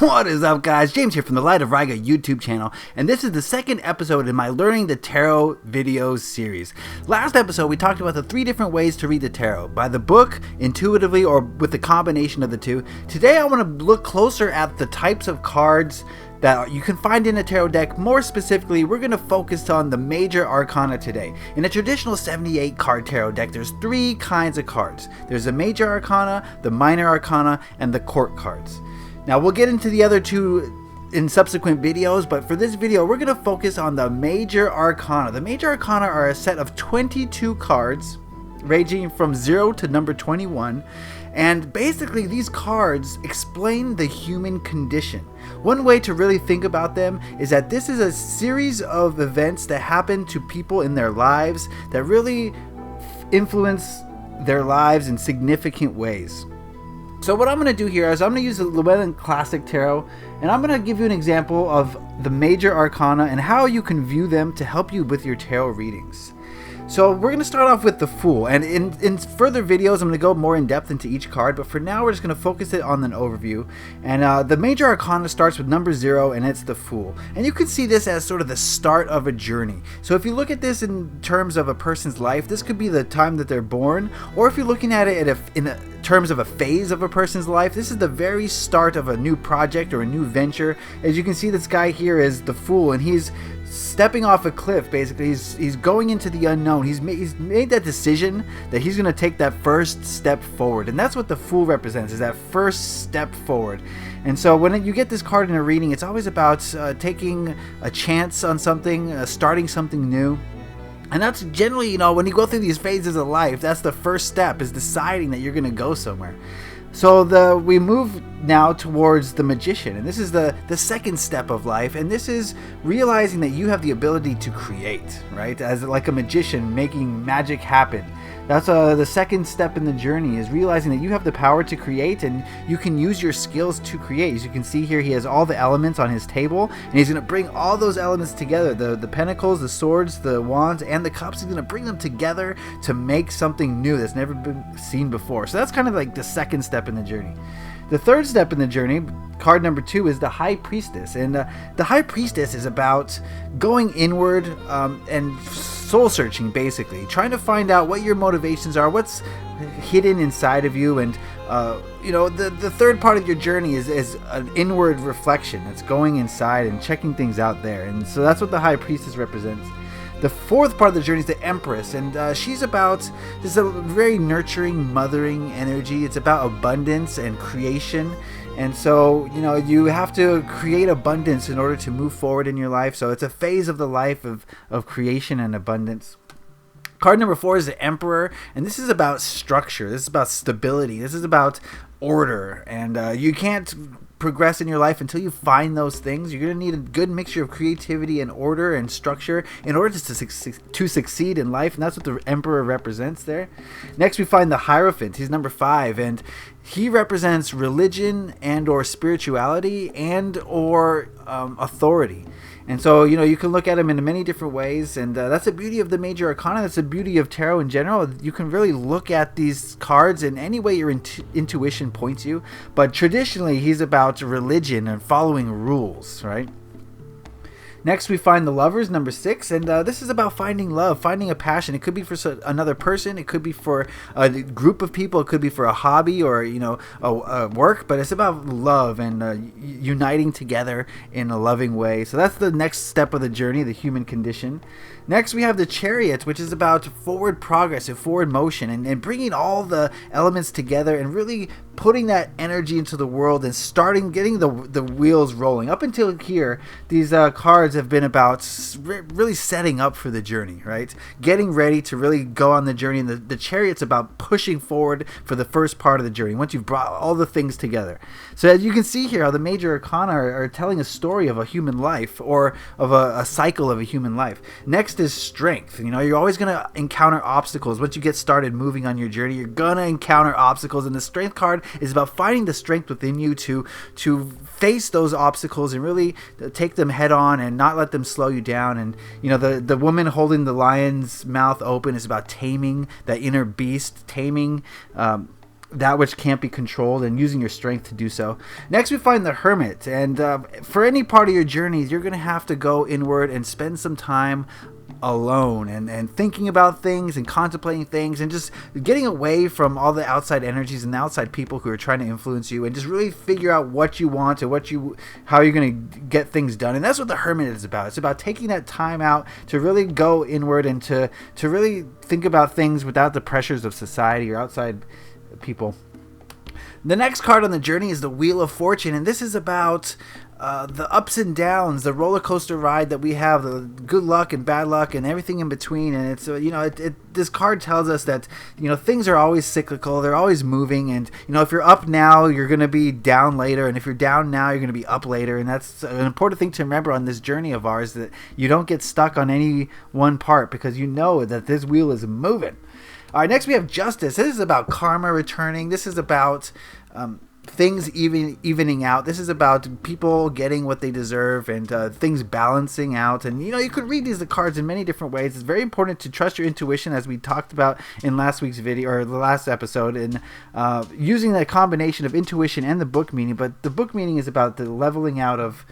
What is up, guys? James here from the Light of Riga YouTube channel, and this is the second episode in my Learning the Tarot videos series. Last episode, we talked about the 3 different ways to read the tarot: by the book, intuitively, or with the combination of the two. Today, I want to look closer at the types of cards that you can find in a tarot deck. More specifically, we're going to focus on the Major Arcana today. In a traditional 78 card tarot deck, there's 3 kinds of cards. There's the Major Arcana, the Minor Arcana, and the Court cards. Now, we'll get into the other 2 in subsequent videos, but for this video, we're going to focus on the Major Arcana. The Major Arcana are a set of 22 cards, ranging from 0 to number 21, and basically these cards explain the human condition. One way to really think about them is that this is a series of events that happen to people in their lives that really influence their lives in significant ways. So what I'm going to do here is I'm going to use the Llewellyn Classic Tarot, and I'm going to give you an example of the Major Arcana and how you can view them to help you with your tarot readings. So we're going to start off with the Fool, and in further videos I'm going to go more in depth into each card, but for now we're just going to focus it on an overview. And the Major Arcana starts with number 0, and it's the Fool. And you can see this as sort of the start of a journey. So if you look at this in terms of a person's life, this could be the time that they're born, or if you're looking at it in terms of a phase of a person's life, this is the very start of a new project or a new venture. As you can see, this guy here is the Fool, and he's stepping off a cliff. Basically, he's going into the unknown. He's made that decision that he's going to take that first step forward, and that's what the Fool represents, is that first step forward. And so when you get this card in a reading, it's always about taking a chance on something, starting something new. And that's generally, when you go through these phases of life, that's the first step, is deciding that you're going to go somewhere. So we move now towards the Magician, and this is the second step of life, and this is realizing that you have the ability to create, right? As like a magician, making magic happen. That's the second step in the journey, is realizing that you have the power to create, and you can use your skills to create. As you can see here, he has all the elements on his table, and he's going to bring all those elements together. The pentacles, the swords, the wands, and the cups. He's going to bring them together to make something new that's never been seen before. So that's kind of like the second step in the journey. The third step in the journey, card number 2, is the High Priestess. And the High Priestess is about going inward and soul searching, basically. Trying to find out what your motivations are, what's hidden inside of you. And, the third part of your journey is an inward reflection. It's going inside and checking things out there. And so that's what the High Priestess represents. The fourth part of the journey is the Empress, and she's about, this is a very nurturing, mothering energy. It's about abundance and creation, and so, you have to create abundance in order to move forward in your life. So it's a phase of the life of creation and abundance. Card number 4 is the Emperor, and this is about structure. This is about stability. This is about order, and you can't progress in your life until you find those things. You're going to need a good mixture of creativity and order and structure in order to succeed in life, and that's what the Emperor represents there. Next, we find the Hierophant. He's number 5, and he represents religion and or spirituality and or authority. And so, you can look at him in many different ways, and that's the beauty of the Major Arcana. That's the beauty of tarot in general. You can really look at these cards in any way your intuition points you, but traditionally he's about religion and following rules, right? Next, we find the Lovers, number 6, and this is about finding love, finding a passion. It could be for another person, it could be for a group of people, it could be for a hobby or, a work, but it's about love and uniting together in a loving way. So that's the next step of the journey, the human condition. Next, we have the Chariot, which is about forward progress and forward motion, and bringing all the elements together and really putting that energy into the world and getting the wheels rolling. Up until here, these cards have been about really setting up for the journey, right? Getting ready to really go on the journey, and the Chariot's about pushing forward for the first part of the journey, once you've brought all the things together. So as you can see here, how the Major Arcana are telling a story of a human life, or of a cycle of a human life. Next is strength. You're always going to encounter obstacles. Once you get started moving on your journey, you're going to encounter obstacles, and the Strength card is about finding the strength within you to face those obstacles and really take them head on and not let them slow you down. And the woman holding the lion's mouth open is about taming that inner beast, taming that which can't be controlled and using your strength to do so. Next, we find the Hermit. And for any part of your journeys, you're going to have to go inward and spend some time alone and thinking about things and contemplating things and just getting away from all the outside energies and the outside people who are trying to influence you, and just really figure out what you want and how you're going to get things done. And that's what the Hermit is about. It's about taking that time out to really go inward and to really think about things without the pressures of society or outside people. The next card on the journey is the Wheel of Fortune, and this is about the ups and downs, the roller coaster ride that we have, the good luck and bad luck and everything in between. And it's this card tells us that things are always cyclical, they're always moving, and if you're up now, you're going to be down later, and if you're down now, you're going to be up later. And that's an important thing to remember on this journey of ours, that you don't get stuck on any one part, because you know that this wheel is moving. All right, next we have Justice. This is about karma returning. This is about things evening out. This is about people getting what they deserve and things balancing out. And you could read these cards in many different ways. It's very important to trust your intuition, as we talked about in last week's video, or the last episode, and using that combination of intuition and the book meaning. But the book meaning is about the leveling out of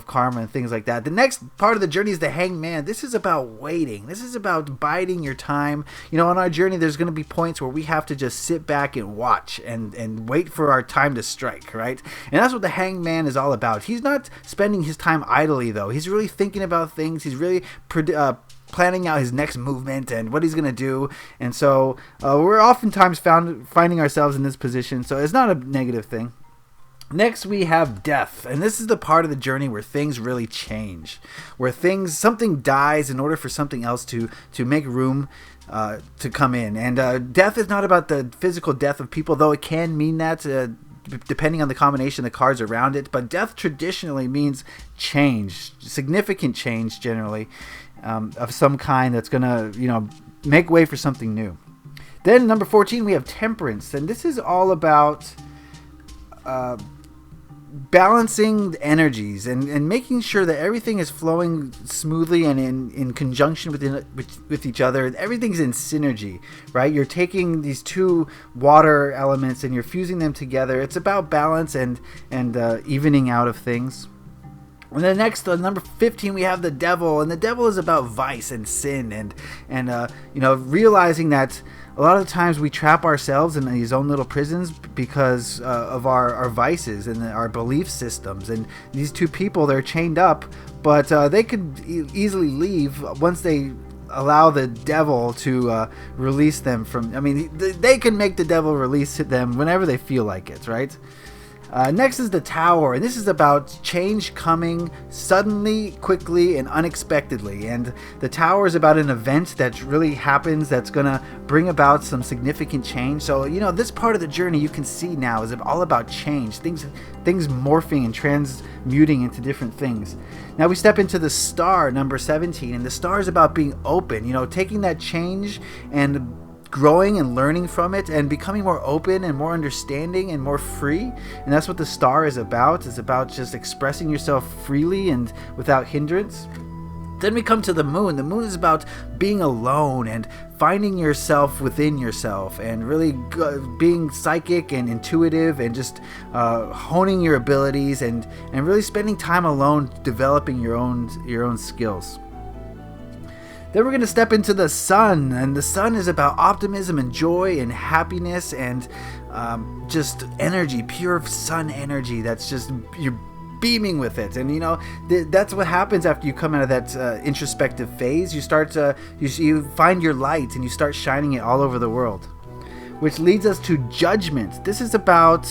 karma and things like that. The next part of the journey is the Hangman. This is about waiting. This is about biding your time. On our journey, there's going to be points where we have to just sit back and watch and wait for our time to strike, right? And that's what the Hangman is all about. He's not spending his time idly, though. He's really thinking about things. He's really planning out his next movement and what he's going to do. And so we're oftentimes finding ourselves in this position, so it's not a negative thing. Next, we have Death, and this is the part of the journey where things really change, where something dies in order for something else to make room to come in. And death is not about the physical death of people, though it can mean that depending on the combination of the cards around it. But death traditionally means change, significant change generally, of some kind that's going to make way for something new. Then number 14, we have Temperance, and this is all about balancing the energies and making sure that everything is flowing smoothly and in conjunction with each other. Everything's in synergy, right? You're taking these two water elements and you're fusing them together. It's about balance and evening out of things. And then next, number 15, we have the Devil, and the Devil is about vice and sin and realizing that a lot of the times we trap ourselves in these own little prisons because of our vices and our belief systems. And these two people, they're chained up, but they could easily leave once they allow the devil to release them from. They can make the devil release them whenever they feel like it, right? Next is the Tower, and this is about change coming suddenly, quickly, and unexpectedly. And the Tower is about an event that really happens that's going to bring about some significant change. So, this part of the journey you can see now is all about change, things morphing and transmuting into different things. Now we step into the Star, number 17, and the Star is about being open, taking that change and growing and learning from it and becoming more open and more understanding and more free. And that's what the Star is about. It's about just expressing yourself freely and without hindrance. Then we come to the Moon. The Moon is about being alone and finding yourself within yourself and really being psychic and intuitive and just honing your abilities and really spending time alone developing your own skills. Then we're going to step into the Sun, and the Sun is about optimism and joy and happiness and just energy, pure sun energy that's just, you're beaming with it. And that's what happens after you come out of that introspective phase. You start to, you find your light and you start shining it all over the world. Which leads us to Judgment. This is about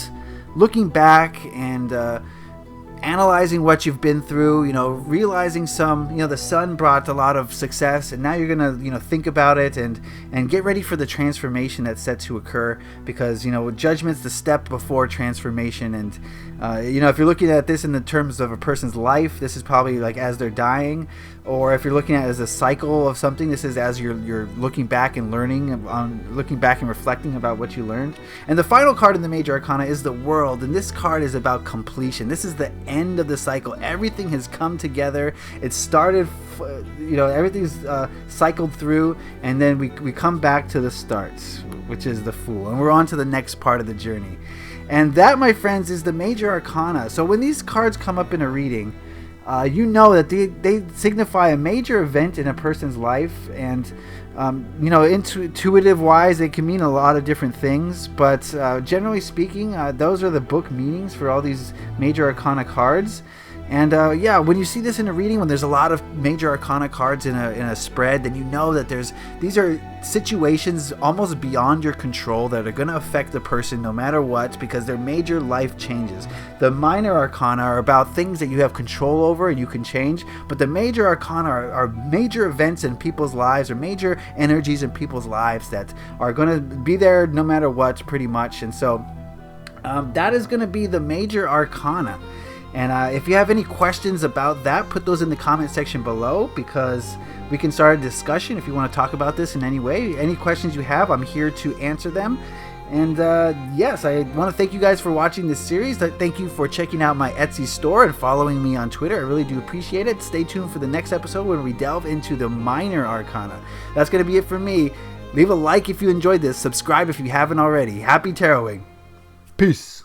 looking back and analyzing what you've been through, realizing the Sun brought a lot of success, and now you're gonna, think about it and get ready for the transformation that's set to occur, because, Judgment's the step before transformation. And, if you're looking at this in the terms of a person's life, this is probably like as they're dying, or if you're looking at it as a cycle of something, this is as you're looking back and looking back and reflecting about what you learned. And the final card in the Major Arcana is the World, and this card is about completion. This is the end of the cycle. Everything has come together. It started, everything's cycled through, and then we come back to the start, which is the Fool, and we're on to the next part of the journey. And that, my friends, is the Major Arcana. So when these cards come up in a reading, you know that they signify a major event in a person's life, and intuitive wise, they can mean a lot of different things, but generally speaking, those are the book meanings for all these Major Arcana cards. And when you see this in a reading, when there's a lot of Major Arcana cards in a spread, then you know that these are situations almost beyond your control that are going to affect the person no matter what, because they're major life changes. The Minor Arcana are about things that you have control over and you can change, but the Major Arcana are major events in people's lives, or major energies in people's lives that are going to be there no matter what, pretty much. And so that is going to be the Major Arcana. And if you have any questions about that, put those in the comment section below, because we can start a discussion if you want to talk about this in any way. Any questions you have, I'm here to answer them. And yes, I want to thank you guys for watching this series. Thank you for checking out my Etsy store and following me on Twitter. I really do appreciate it. Stay tuned for the next episode when we delve into the Minor Arcana. That's going to be it for me. Leave a like if you enjoyed this. Subscribe if you haven't already. Happy taroting. Peace.